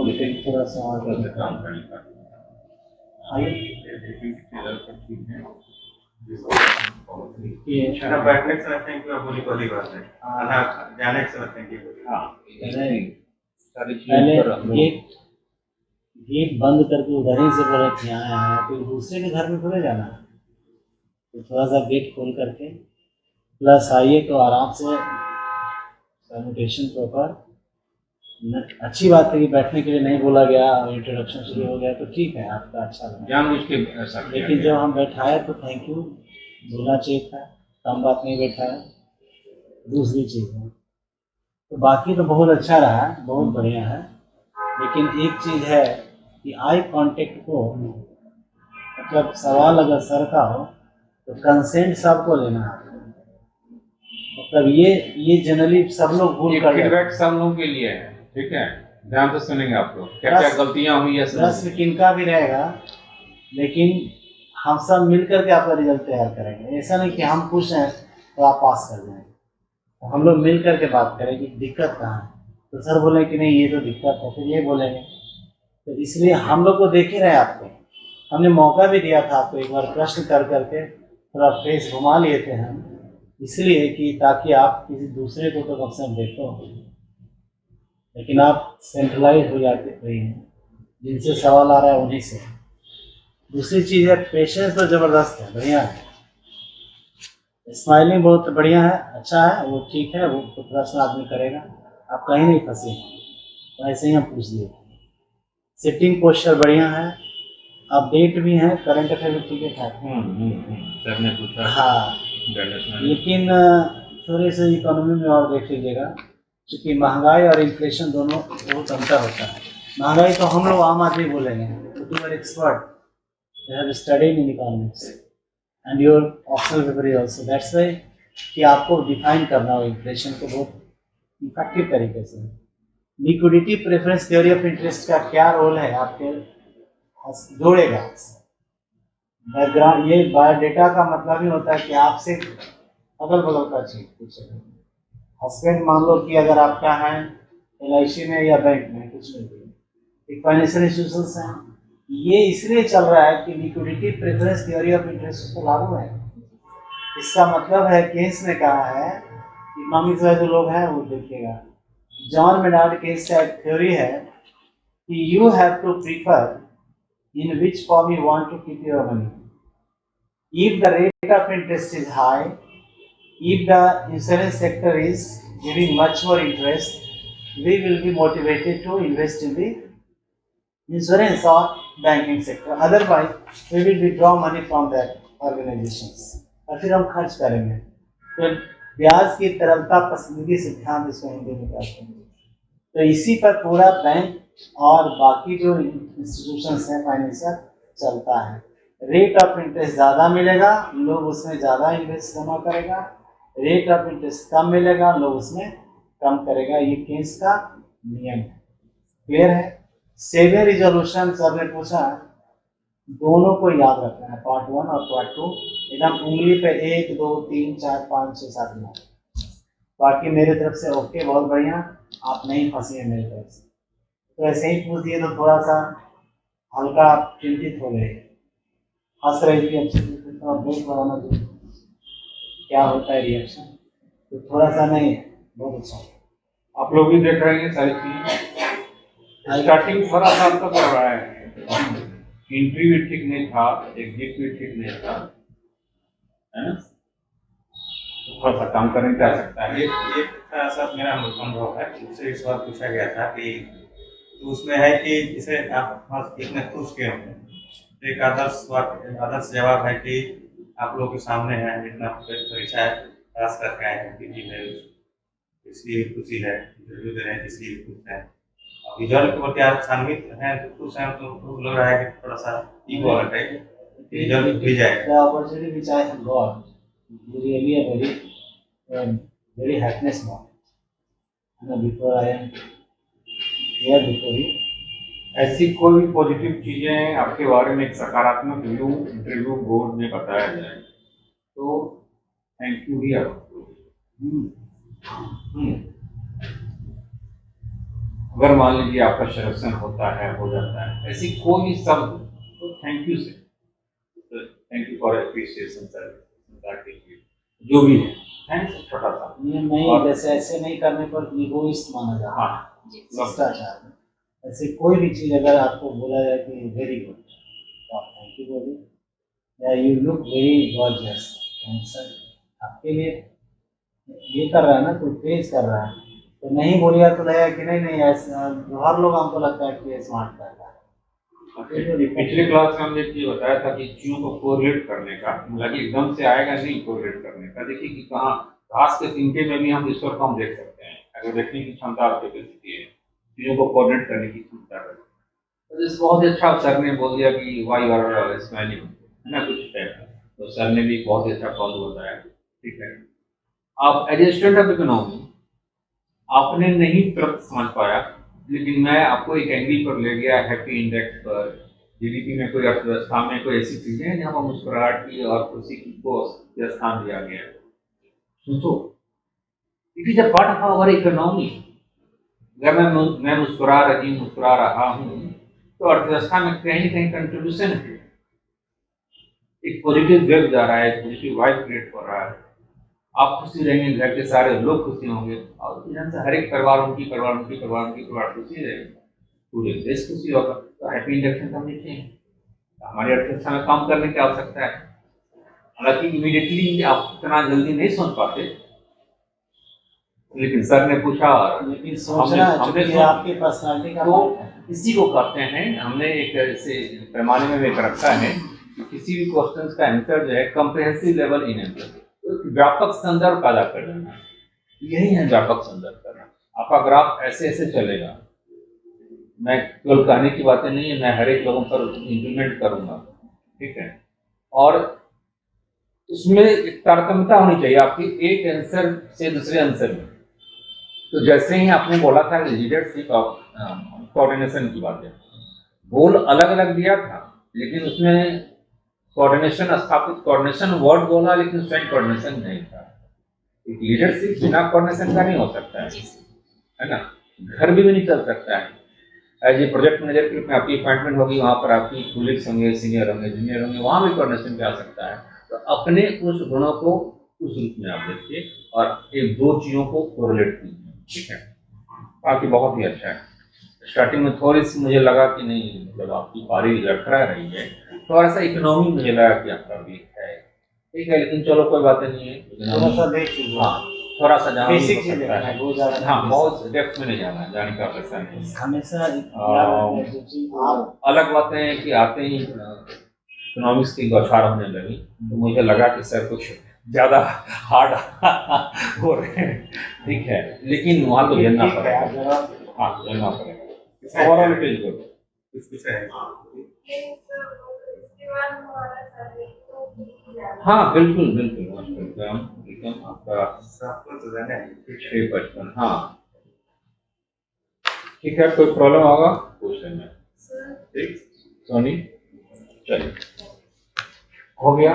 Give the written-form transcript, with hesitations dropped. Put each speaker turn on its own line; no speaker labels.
लेकिन
थोड़ा सा और
थोड़ा सा काम करने का ठीक है।
ये
अच्छा, बैठने के समय थैंक यू बोली पहली बात है, आधा जाने के समय थैंक यू।
हाँ, सारी
पहले
चीज़
गेट गेट बंद करके उधर ही से बोले कि यहाँ आया है, फिर दूसरे के घर में थोड़े जाना है। तो थोड़ा सा गेट खोल करके प्लस आइए तो आराम से सैनिटेशन प्रॉपर। अच्छी बात है कि बैठने के लिए नहीं बोला गया और इंट्रोडक्शन शुरू हो गया तो ठीक है, आपका अच्छा लगा।
जानबूझ के ऐसा किया
लेकिन
गया।
जब हम बैठाए तो थैंक यू बोलना चाहिए था, कम बात नहीं बैठाया। दूसरी चीज़ है तो बाकी तो बहुत अच्छा रहा, बहुत बढ़िया है। लेकिन एक चीज़ है कि आई कांटेक्ट को मतलब सवाल अगर सर का हो तो कंसेंट सबको लेना है। मतलब ये जनरली सब लोग भूल कर
फीडबैक सब लोगों के लिए है, ठीक है, ध्यान से सुनेंगे आप लोग क्या क्या गलतियां हुई है।
प्रश्न किनका भी रहेगा लेकिन हम सब मिल करके आपका रिजल्ट तैयार करेंगे। ऐसा नहीं कि हम खुश हैं तो आप पास कर जाएंगे, तो हम लोग मिल करके बात करें कि दिक्कत कहाँ है। तो सर बोले कि नहीं ये तो दिक्कत है, फिर ये बोलेंगे। तो इसलिए हम लोग को देख ही रहे आपको, हमने मौका भी दिया था आपको एक बार प्रश्न कर करके थोड़ा फेस घुमा लिए थे हम, इसलिए कि ताकि आप किसी दूसरे को तो कम से कम देखो। लेकिन आप सेंट्रलाइज हो जाते हुए हैं, जिनसे सवाल आ रहा है उन्हीं से। दूसरी चीज़ है पेशेंस तो ज़बरदस्त है, बढ़िया है। स्माइलिंग बहुत बढ़िया है, अच्छा है, वो ठीक है, वो प्रश्न आदमी करेगा, आप कहीं नहीं फंसे। तो ऐसे ही हम पूछ दिए। सिटिंग पोस्चर बढ़िया है, अपडेट भी है, करंट अफेयर भी ठीक है ठाक।
सर ने पूछा
हाँ, लेकिन थोड़े से इकोनॉमी में और देख लीजिएगा, क्योंकि महंगाई और इन्फ्लेशन दोनों बहुत अंतर होता है। महंगाई तो हम लोग आम आदमी बोलेंगे, तो you are expert, you have studied in economics and your optional paper is also, that's why कि आपको डिफाइन करना हो इन्फ्लेशन को बहुत इफेक्टिव तरीके से। Liquidity preference theory of interest का क्या रोल है आपके जोड़ेगा। बैकग्राउंड ये बायोडेटा का मतलब ही होता है कि आपसे अगल बगल का चीज पूछेगा। हस्बैंड मान लो कि अगर आपका है LIC में या बैंक में कुछ नहीं, एक फाइनेंशियल इंस्टीट्यूशन है, ये इसलिए चल रहा है कि liquidity preference theory of interest को लागू है। इसका मतलब है केस ने कहा है, इकोनॉमिक्स वाले जो लोग हैं वो देखिएगा, जॉन मेनार्ड केस का एक थ्योरी है कि you have to prefer in which form you want to keep your money. If the rate of interest is high, if the insurance sector is giving much more interest, we will be motivated to invest in the insurance or banking sector. Otherwise, we will withdraw money from that organizations. और फिर हम खर्च करेंगे। तो ब्याज की तरलता पसंदगी सिद्धांत इसको हिंदी में कहते हैं। तो इसी पर पूरा बैंक और बाकी जो इंस्टीट्यूशंस हैं फाइनेंशियल चलता है। रेट ऑफ इंटरेस्ट ज़्यादा मिलेगा, लोग उसमें ज़्यादा इन्वेस्ट जमा करेगा, रेट ऑफ इंटरेस्ट कम मिलेगा, लोग उसमें कम करेगा। ये केस का नियम है, क्लियर है। सेवियर रिजोल्यूशन सर ने पूछा, दोनों को याद रखना है, पार्ट 1 और पार्ट 2, एकदम उंगली पे 1 2 3 4 5 6 7 9। बाकी मेरे तरफ से ओके, बहुत बढ़िया, आप नहीं फंसे हैं मेरी तरफ से। तो ऐसे ही पूछ दिए तो थोड़ा सा हल्का चिंतित हो गए, हंस रहे थे अच्छे से, थोड़ा ब्रेक लगाना चाहिए, क्या होता है रिएक्शन, तो थोड़ा सा नहीं है, बहुत अच्छा।
आप लोग भी देख रहे हैं सारी चीज। स्टार्टिंग थोड़ा सा तो कर रहा है, एंट्री भी ठीक नहीं था, एग्जिट भी ठीक नहीं था, है ना, थोड़ा सा काम करने जा सकता है।
एक ऐसा मेरा अनुभव है, उससे इस बार पूछा गया था कि तो उसमें है कि जिसे आप इतने खुश क्यों हैं, तो एक आदर्श जवाब है कि आप लोगों के सामने है, इतना परीक्षा पास करके आए हैं, पीजी है, इसलिए खुशी है, इंटरव्यू दे रहे हैं इसलिए खुश है, और रिजल्ट के प्रति आप शामिल हैं तो खुश हैं, तो लग रहा है कि थोड़ा सा ईगो वाला टाइप रिजल्ट भी जाएगा।
The opportunity which I have got is really a very happiness moment. Before I am here before you.
ऐसी कोई भी पॉजिटिव चीजें आपके बारे में एक सकारात्मक व्यू इंटरव्यू बोर्ड में बताया जाए तो थैंक यू ही आपको। अगर मान लीजिए आपका सिलेक्शन होता है, हो जाता है, ऐसी कोई भी शब्द तो थैंक यू से, thank you for appreciation certificate, जो भी है थैंक्स छोटा सा।
ये नहीं,
और-
जैसे ऐसे नहीं करने पर इगोइस्ट माना जाता है,
हाँ,
शिष्टाचार में। ऐसे कोई भी चीज़ अगर आपको बोला जाए कि वेरी गुड, तो आप थैंक यू बोलिए, या you look very gorgeous, sir आपके लिए ये कर रहा है ना, कोई प्रेज कर रहा है, तो नहीं बोलिए तो लगेगा कि नहीं नहीं ऐसा, हर लोग हमको लगता है कि ये स्मार्ट कर रहा है।
पिछले क्लास में हमने ये बताया था कि चीजों को कोरिलेट करने का, मतलब एकदम से आएगा नहीं कोरिलेट करने का। देखिए कि कहाँ घास के तिनके में भी हम ईश्वर को हम देख सकते हैं, अगर देखने की क्षमता और कैपेसिटी है, चीजों को कोरिलेट करने की क्षमता है। तो इस बहुत ही अच्छा सर ने बोल दिया कि वाई आर स्माइलिंग, है ना, कुछ टाइप का। तो सर ने भी बहुत ही अच्छा कॉल बताया, ठीक है। आप as a student of economy आपने नहीं तुरंत समझ पाया, लेकिन मैं आपको एक एंगल पर ले गया, हैप्पी इंडेक्स पर, जीडीपी में कोई अर्थव्यवस्था में कोई ऐसी चीजें हैं जहाँ पर मुस्कुराहट की और खुशी को स्थान दिया गया है। सोचो, it is a part of our economy. अगर मैं मुस्कुरा रहा हूँ, तो अर्थव्यवस्था में कहीं न कहीं कंट्रीब्यूशन है, एक पॉजिटिव वेव जा रहा है, पॉजिटिव वाइब क्रिएट हो रहा है। आप खुशी रहेंगे, घर के सारे लोग खुशी होंगे, और यहाँ से हर एक परिवार उनकी परिवार खुशी रहेगी, पूरे देश खुशी होगा। तो हैप्पी इंडेक्स हम देखें, हमारी अर्थव्यवस्था में काम करने की आवश्यकता है। हालांकि इमीडिएटली आप इतना जल्दी नहीं सोच पाते, लेकिन सर ने पूछा और
लेकिन सोचना
हमने
चूंकि आपकी पर्सनालिटी का
तो
पार्ट है।
इसी को कहते हैं, हमने एक ऐसे पैमाने में एक रखा है कि किसी भी क्वेश्चन का आंसर जो है कंप्रिहेंसिव लेवल इन आंसर, तो व्यापक संदर्भ पैदा कर देना, यही है व्यापक संदर्भ करना। आपका ग्राफ ऐसे ऐसे चलेगा, मैं केवल कहने की बातें नहीं है, मैं हर एक लोगों पर इम्प्लीमेंट करूंगा, ठीक है। और उसमें एक तारतम्यता होनी चाहिए आपकी एक आंसर से दूसरे आंसर में। तो जैसे ही आपने बोला था लीडरशिप ऑफ कोऑर्डिनेशन की बात है, गोल अलग अलग दिया था, लेकिन उसमें कोऑर्डिनेशन स्थापित, कोऑर्डिनेशन वर्ड बोला लेकिन स्वयं कोऑर्डिनेशन नहीं था। एक लीडरशिप बिना कोऑर्डिनेशन का नहीं हो सकता है ना, घर भी नहीं चल सकता है। एज ए प्रोजेक्ट मैनेजर के रूप में आपकी अपॉइंटमेंट होगी, वहाँ पर आपकी कलीग्स होंगे, सीनियर होंगे, जूनियर होंगे, वहाँ भी कोऑर्डिनेशन पे आ सकता है। तो अपने उस गुणों को उस रूप में आप देखिए और एक दो चीज़ों को कोरिलेट कीजिए, ठीक है। बाकी बहुत ही अच्छा है। स्टार्टिंग में थोड़ी सी मुझे लगा कि नहीं, मतलब आपकी पारी लड़खड़ा रही है, थोड़ा सा इकोनॉमी मुझे लगा कि आपका वीक है, ठीक है, लेकिन चलो कोई बात नहीं है।
थोड़ा सा देख लीजिए,
हाँ, थोड़ा सा जहाँ
बेसिक
हो
चीज
सकता है,
वो ज़्यादा
हाँ, बहुत डेप्थ में नहीं जाना है, जाने का प्रश्न नहीं।
हमेशा याद रखिए जो चीज आप
अलग बातें हैं कि आते ही इकोनॉमिक्स की बौछार होने लगी, तो मुझे लगा कि सर कुछ ज़्यादा हार्ड हो रहे हैं, ठीक है, लेकिन वहाँ तो झेलना
ठीक है,
पड़ेगा।
अगर आप
हाँ, झेलना पड़ेगा। Overall it is good.
कुछ है
हाँ, बिल्कुल बिल्कुल एकदम एकदम आपका
सबको तो जाना है।
655, हाँ, ठीक है, कोई प्रॉब्लम होगा पूछ लेना, ठीक सोनी, चलिए हो गया।